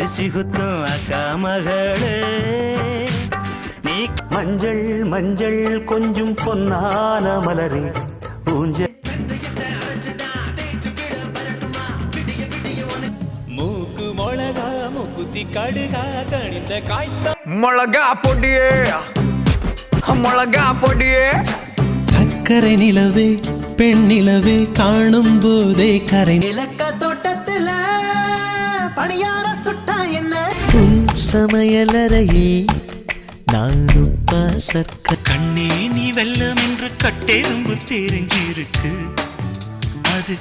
அரிசி குத்தும் அக்கா மகளே நீ மஞ்சள் மஞ்சள் கொஞ்சம் பொன்னான மலரே ஊஞ்சல் மூக்கு மொளகா மூக்குத்தி கடுகா கணிந்த காய்த்த மிளகா பொடியே மிளகா பொடியே சக்கரை நிலவே பெண் நிலவே காணும் போதே கரை இலக்க தோட்டத்துல பணியார சுட்டா என்ன சமையலறையே நானுப்பா சர்க்க கண்ணே நீ வெல்லம் என்று கட்டெரும்பு தெரிஞ்சிருக்கு அது